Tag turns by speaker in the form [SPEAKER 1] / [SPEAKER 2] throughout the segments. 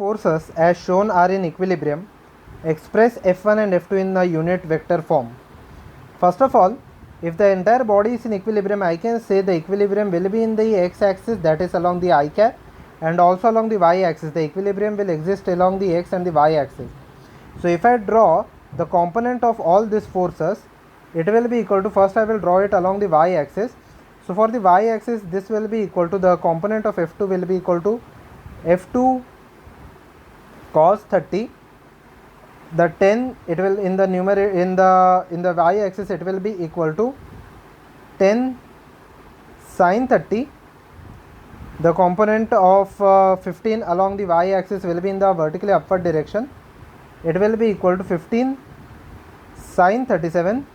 [SPEAKER 1] Forces as shown are in equilibrium. Express F1 and F2 in the unit vector form. First of all, if the entire body is in equilibrium, I can say the equilibrium will be in the x-axis, that is along the I cap, and also along the y-axis. The equilibrium will exist along the x and the y-axis. So if I draw the component of all these forces, it will be equal to, first I will draw it along the y-axis. So for the y-axis, this will be equal to, the component of F2 will be equal to F2 cos 30. The 10, it will in the numerator, in the y-axis, it will be equal to 10 sin 30. The component of 15 along the y-axis will be in the vertically upward direction. It will be equal to 15 sin 37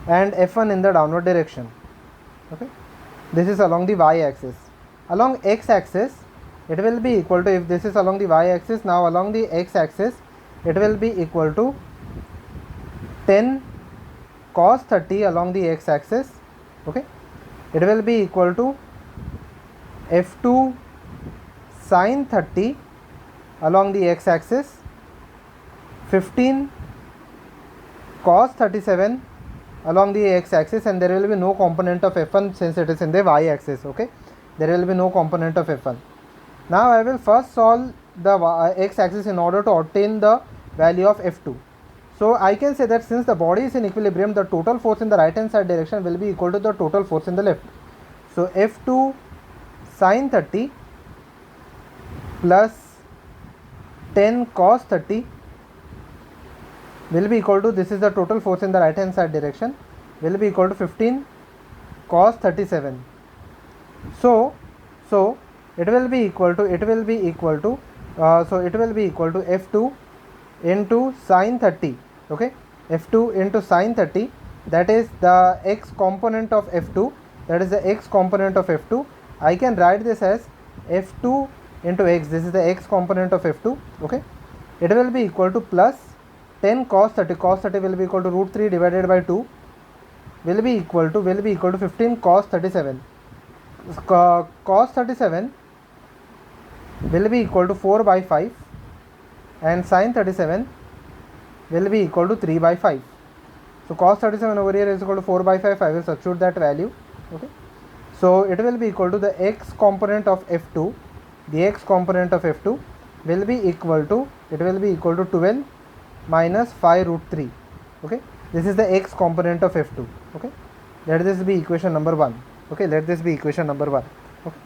[SPEAKER 1] and F1 in the downward direction. Okay, this is along the y-axis. Along x-axis, it will be equal to, if this is along the y-axis, now along the x-axis, it will be equal to 10 cos 30 along the x-axis. Okay, it will be equal to F2 sin 30 along the x-axis, 15 cos 37 along the x-axis, and there will be no component of F1 since it is in the y-axis. Okay, there will be no component of F1. Now I will first solve the x-axis in order to obtain the value of F2. So I can say that since the body is in equilibrium, the total force in the right hand side direction will be equal to the total force in the left. So F2 sin 30 plus 10 cos 30 will be equal to, this is the total force in the right hand side direction, will be equal to 15 cos 37. So it will be equal to F2 into sin 30. Okay, F2 into sin 30, that is the x component of F2, that is the x component of F2. I can write this as F2 into x, this is the x component of F2. Okay, it will be equal to plus 10 cos 30, cos 30 will be equal to root 3 divided by 2, will be equal to 15 cos 37. Cos 37 will be equal to 4 by 5 and sin 37 will be equal to 3 by 5. So cos 37 over here is equal to 4 by 5. I will substitute that value. Okay, so it will be equal to the x component of F2. The x component of F2 will be equal to 12 minus 5 root 3. Okay, this is the x component of F2. Okay, let this be equation number 1. Okay, let this be equation number 1. Okay,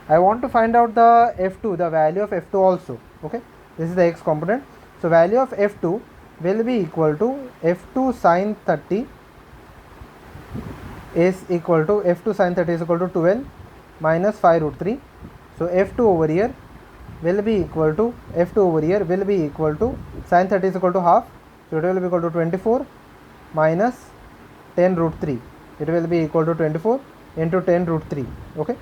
[SPEAKER 1] I want to find out the F2, the value of F2 also. Okay, this is the x component. So value of F2 will be equal to F2 sin 30 is equal to 12 minus 5 root 3. So F2 over here will be equal to sin 30 is equal to half, so it will be equal to 24 minus 10 root 3. It will be equal to 24 into 10 root 3. Okay,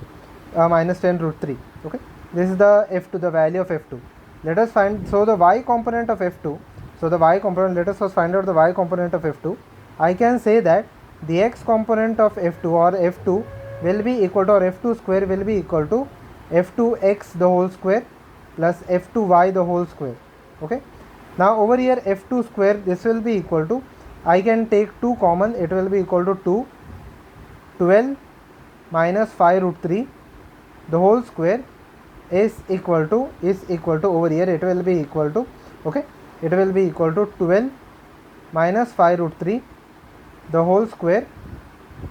[SPEAKER 1] minus 10 root 3. Okay, this is the F2, the value of F2. Let us find, so the y component of F2, let us first find out the y component of F2. I can say that the x component of F2 or F2 will be equal to, or F2 square will be equal to F2x the whole square plus F2y the whole square. Okay, now over here F2 square, this will be equal to, I can take 2 common, it will be equal to 12 minus 5 root 3 the whole square is equal to over here it will be equal to, okay, it will be equal to 12 minus 5 root 3 the whole square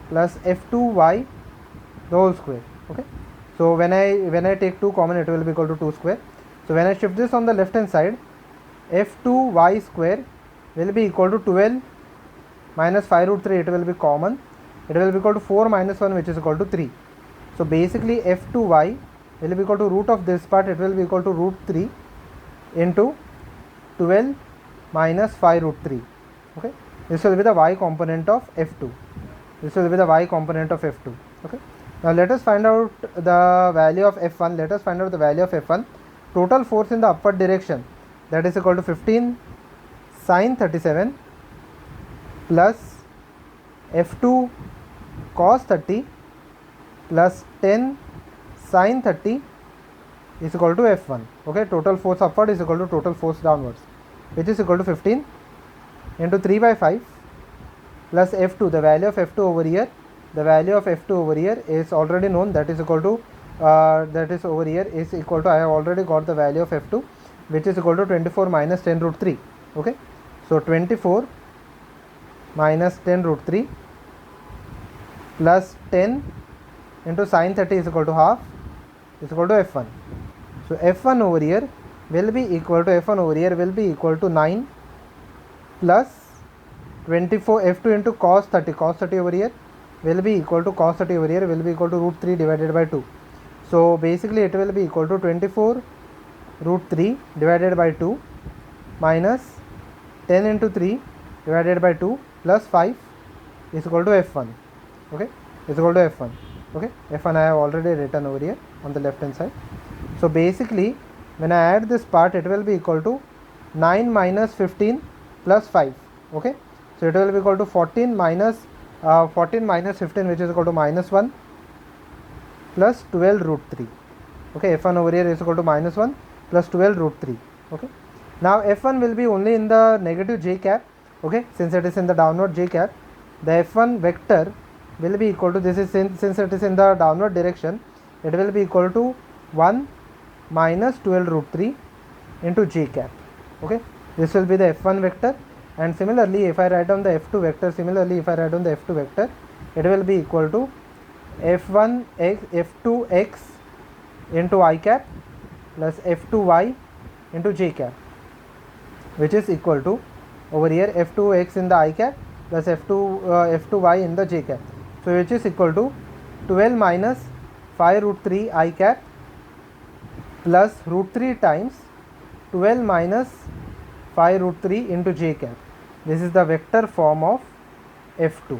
[SPEAKER 1] plus F2y the whole square. Okay, so when I take 2 common, it will be equal to 2 square. So when I shift this on the left hand side, F2y square will be equal to 12 minus 5 root 3, it will be common, it will be equal to 4 minus 1, which is equal to 3. So basically F2y will be equal to root of this part, it will be equal to root 3 into 12 minus 5 root 3. Okay, this will be the y component of F2. Okay, now let us find out the value of F1. Total force in the upward direction, that is equal to 15 sin 37 plus F2 cos 30 plus 10 sin 30 is equal to F1. Okay, total force upward is equal to total force downwards, which is equal to 15 into 3 by 5 plus F2. The value of F2 over here, the value of F2 over here is already known, that is equal to that is over here is equal to, I have already got the value of F2, which is equal to 24 minus 10 root 3. Okay, so 24 minus 10 root 3 plus 10 into sine 30 is equal to half, is equal to F1. So F1 over here will be equal to, F1 over here will be equal to 9 plus 24 F2 into cos 30, cos 30 over here will be equal to, cos 30 over here will be equal to root 3 divided by 2. So basically it will be equal to 24 root 3 divided by 2 minus 10 into 3 divided by 2 plus 5 is equal to F1. Okay, is equal to F1. Okay, F1 I have already written over here on the left hand side. So basically when I add this part, it will be equal to 9 minus 15 plus 5. Okay, so it will be equal to 14 minus 15, which is equal to minus 1 plus 12 root 3. Okay, F1 over here is equal to minus 1 plus 12 root 3. Okay, now F1 will be only in the negative j cap. Okay, since it is in the downward j cap, the F1 vector will be equal to, this is since it is in the downward direction, it will be equal to 1 minus 12 root 3 into j cap. Okay, this will be the F1 vector. And similarly if I write down the F2 vector, it will be equal to F2x into I cap plus F2y into j cap, which is equal to over here F2x in the I cap plus F2y in the j cap. So which is equal to 12 minus 5 root 3 I cap plus root 3 times 12 minus 5 root 3 into j cap. This is the vector form of F2.